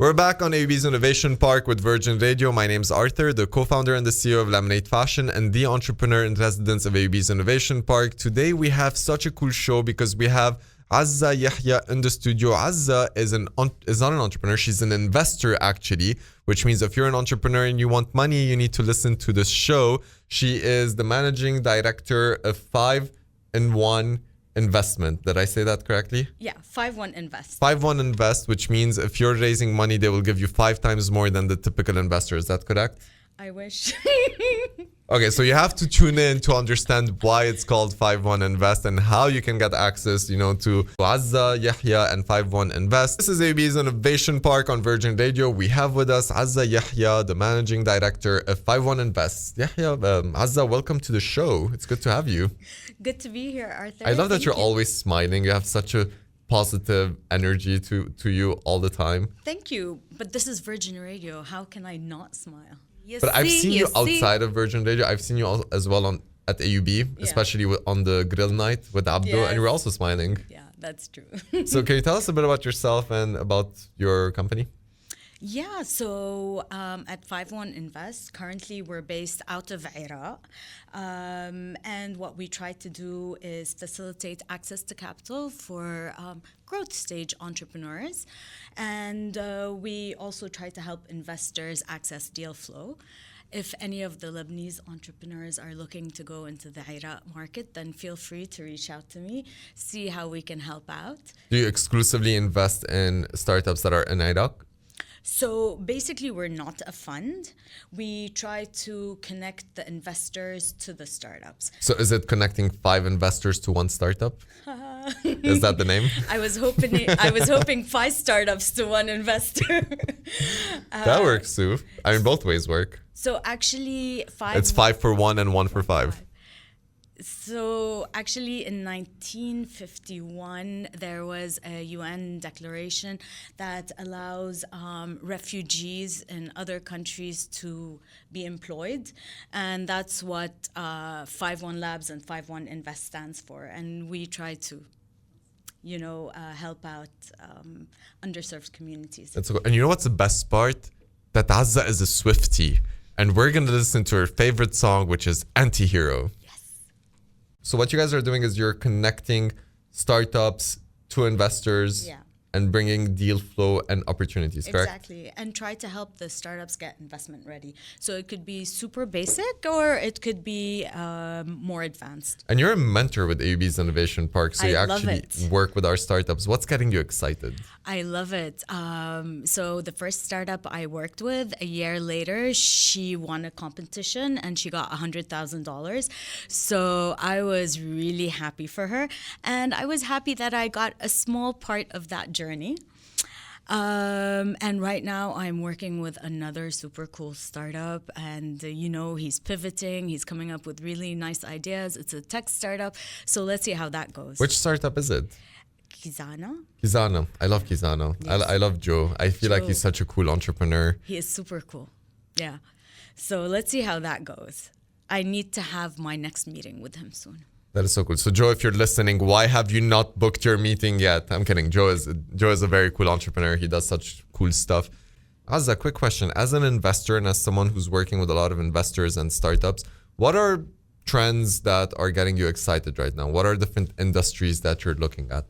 We're back on AUB's Innovation Park with Virgin Radio. My name's Arthur, the co-founder and the CEO of Laminate Fashion and the entrepreneur in residence of AUB's Innovation Park. Today we have such a cool show because we have Azza Yehia in the studio. Azza is not an entrepreneur, she's an investor actually, which means if you're an entrepreneur and you want money, you need to listen to this show. She is the managing director of 5-in-1 Investment. Did I say that correctly? Yeah, 5-1 Invest. 5-1 Invest, which means if you're raising money, they will give you 5 times more than the typical investor. Is that correct? I wish. Okay, so you have to tune in to understand why it's called 5-1 Invest and how you can get access, to Azza Yehia and 5-1 Invest. This is AB's Innovation Park on Virgin Radio. We have with us Azza Yehia, the managing director of 5-1 Invest. Yehia, Azza, welcome to the show. It's good to have you. Good to be here, Arthur. I love that you're always smiling. You have such a positive energy to you all the time. Thank you. But this is Virgin Radio. How can I not smile? But I've seen you outside of Virgin Radio. I've seen you as well at AUB, especially on the grill night with Abdo, and you were also smiling. Yeah, that's true. So can you tell us a bit about yourself and about your company? Yeah, so at 5-1 Invest, currently we're based out of Iraq. And what we try to do is facilitate access to capital for growth stage entrepreneurs. And we also try to help investors access deal flow. If any of the Lebanese entrepreneurs are looking to go into the Iraq market, then feel free to reach out to me, see how we can help out. Do you exclusively invest in startups that are in Iraq? So basically, we're not a fund. We try to connect the investors to the startups. So is it connecting 5 investors to 1 startup? Is that the name? I was hoping 5 startups to 1 investor. That works too. I mean, both ways work. So actually, 5. It's 5 for 1 and 1 for 5. So actually in 1951, there was a UN declaration that allows refugees in other countries to be employed. And that's what 5-1 Labs and 5-1 Invest stands for. And we try to, help out underserved communities. That's cool. And you know what's the best part? That Azza is a Swiftie. And we're going to listen to her favorite song, which is Anti-Hero. So what you guys are doing is you're connecting startups to investors and bringing deal flow and opportunities, correct? Exactly. And try to help the startups get investment ready. So it could be super basic or it could be more advanced. And you're a mentor with AUB's Innovation Park. So you actually work with our startups. What's getting you excited? I love it. So the first startup I worked with, a year later, she won a competition and she got $100,000. So I was really happy for her. And I was happy that I got a small part of that journey. And right now I'm working with another super cool startup and, he's pivoting. He's coming up with really nice ideas. It's a tech startup. So let's see how that goes. Which startup is it? Kizana. I love Kizana. Yes. I love Joe. I feel like he's such a cool entrepreneur. He is super cool. Yeah. So let's see how that goes. I need to have my next meeting with him soon. That is so cool. So Joe, if you're listening, why have you not booked your meeting yet? I'm kidding. Joe is a very cool entrepreneur. He does such cool stuff. Azza, quick question. As an investor and as someone who's working with a lot of investors and startups, what are trends that are getting you excited right now? What are different industries that you're looking at?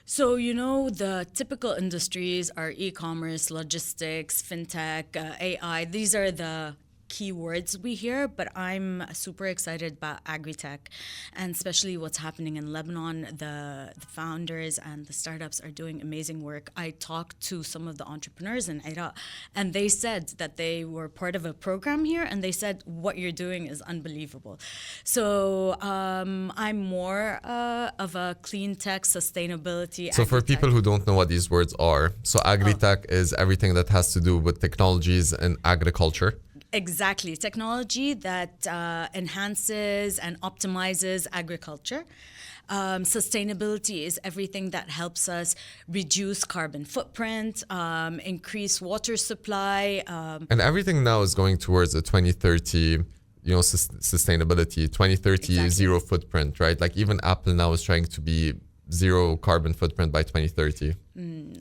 So, the typical industries are e-commerce, logistics, fintech, AI. These are the keywords we hear, but I'm super excited about agri-tech and especially what's happening in Lebanon. The founders and the startups are doing amazing work. I talked to some of the entrepreneurs in Iraq and they said that they were part of a program here and they said what you're doing is unbelievable. So I'm more of a clean tech, sustainability. So for people who don't know what these words are, so agri-tech is everything that has to do with technologies in agriculture. Exactly. Technology that enhances and optimizes agriculture. Sustainability is everything that helps us reduce carbon footprint, increase water supply. And everything now is going towards a 2030, sustainability, 2030 zero footprint, right? Like even Apple now is trying to be zero carbon footprint by 2030.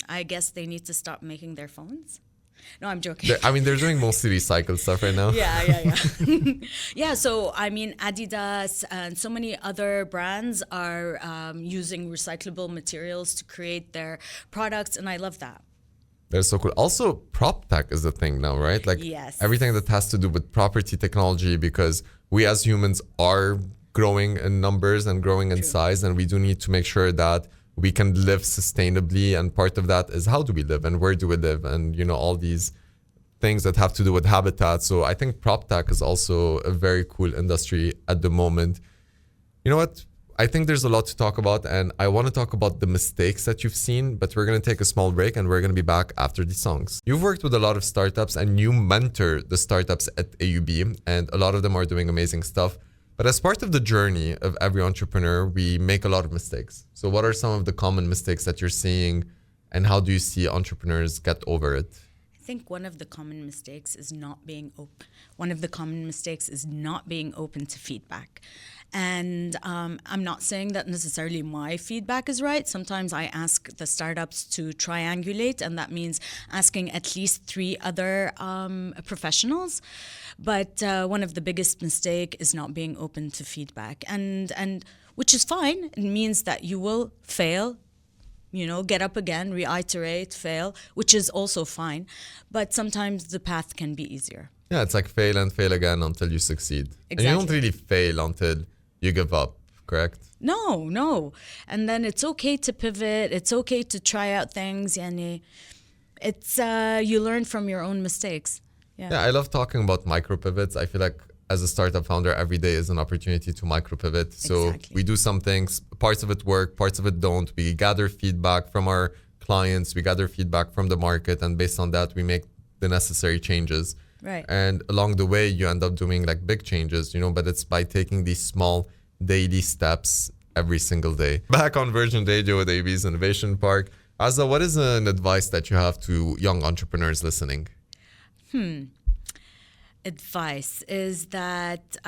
I guess they need to stop making their phones. No, I'm joking. They're doing mostly recycled stuff right now. Yeah. Yeah, so Adidas and so many other brands are using recyclable materials to create their products, and I love that. That's so cool. Also, prop tech is a thing now, right? Like Yes. everything that has to do with property technology, because we as humans are growing in numbers and growing in size, and we do need to make sure that we can live sustainably. And part of that is how do we live and where do we live, and all these things that have to do with habitat. So I think prop tech is also a very cool industry at the moment. You know what? I think there's a lot to talk about, and I want to talk about the mistakes that you've seen, but we're going to take a small break and we're going to be back after these songs. You've worked with a lot of startups and you mentor the startups at AUB, and a lot of them are doing amazing stuff. But as part of the journey of every entrepreneur, we make a lot of mistakes. So what are some of the common mistakes that you're seeing, and how do you see entrepreneurs get over it? I think one of the common mistakes is not being open. One of the common mistakes is not being open to feedback. And I'm not saying that necessarily my feedback is right. Sometimes I ask the startups to triangulate, and that means asking at least 3 other professionals. But one of the biggest mistake is not being open to feedback, and which is fine. It means that you will fail, get up again, reiterate, fail, which is also fine. But sometimes the path can be easier. Yeah, it's like fail and fail again until you succeed. Exactly. And you don't really fail until you give up, correct? No. And then it's okay to pivot. It's okay to try out things. It's you learn from your own mistakes. Yeah, I love talking about micro pivots. I feel like as a startup founder, every day is an opportunity to micro pivot. So Exactly. we do some things, parts of it work, parts of it don't. We gather feedback from our clients, we gather feedback from the market, and based on that, we make the necessary changes. Right. And along the way, you end up doing like big changes, but it's by taking these small daily steps every single day. Back on Virgin Radio with AB's Innovation Park. Azza, what is an advice that you have to young entrepreneurs listening? Advice is that,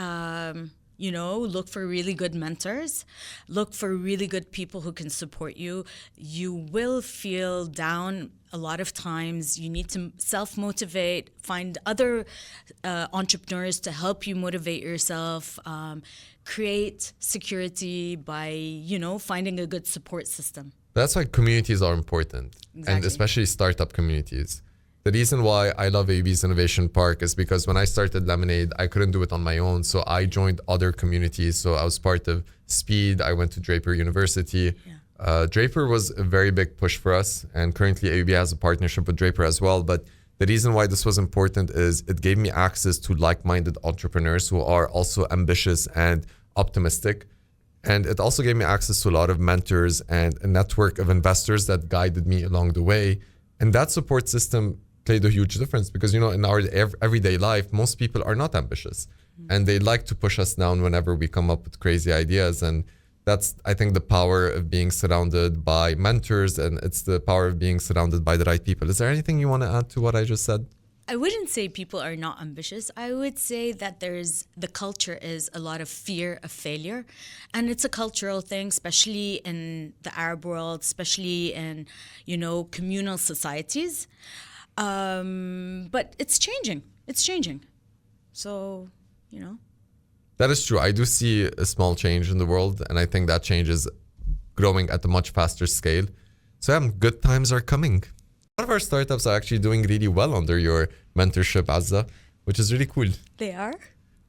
look for really good mentors. Look for really good people who can support you. You will feel down a lot of times. You need to self-motivate, find other entrepreneurs to help you motivate yourself. Create security by, finding a good support system. That's why communities are important, Exactly. and especially startup communities. The reason why I love AB's Innovation Park is because when I started Lemonade, I couldn't do it on my own. So I joined other communities. So I was part of Speed. I went to Draper University. Yeah. Draper was a very big push for us. And currently AUB has a partnership with Draper as well. But the reason why this was important is it gave me access to like-minded entrepreneurs who are also ambitious and optimistic. And it also gave me access to a lot of mentors and a network of investors that guided me along the way. And that support system played a huge difference because, in our everyday life, most people are not ambitious and they like to push us down whenever we come up with crazy ideas. And that's, I think, the power of being surrounded by mentors, and it's the power of being surrounded by the right people. Is there anything you want to add to what I just said? I wouldn't say people are not ambitious. I would say that the culture is a lot of fear of failure. And it's a cultural thing, especially in the Arab world, especially in, communal societies. But it's changing. So, That is true. I do see a small change in the world, and I think that change is growing at a much faster scale. So good times are coming. A lot of our startups are actually doing really well under your mentorship, Azza, which is really cool. They are?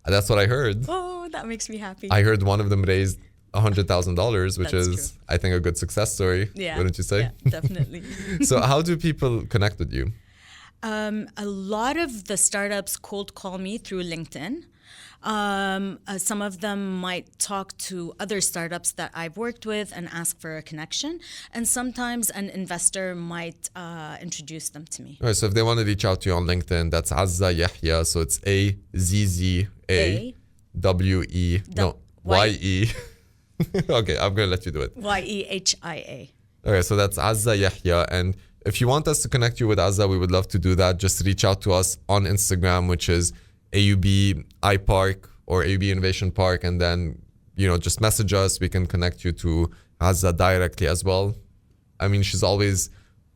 That's what I heard. Oh, that makes me happy. I heard one of them raised $100,000, which That's is, true. I think, a good success story. Yeah. Wouldn't you say? Yeah, definitely. So how do people connect with you? A lot of the startups cold call me through LinkedIn. Some of them might talk to other startups that I've worked with and ask for a connection. And sometimes an investor might introduce them to me. All right, so if they want to reach out to you on LinkedIn, that's Azza Yehia. So it's AZZAWE. No, YE. Okay, I'm going to let you do it. YEHIA. Okay, so that's Azza Yehia. And if you want us to connect you with Azza, we would love to do that. Just reach out to us on Instagram, which is AUB iPark or AUB Innovation Park. And then, just message us. We can connect you to Azza directly as well. I mean, she's always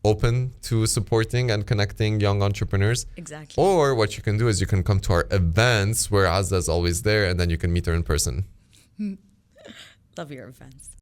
open to supporting and connecting young entrepreneurs. Exactly. Or what you can do is you can come to our events where Azza is always there, and then you can meet her in person. Love your events.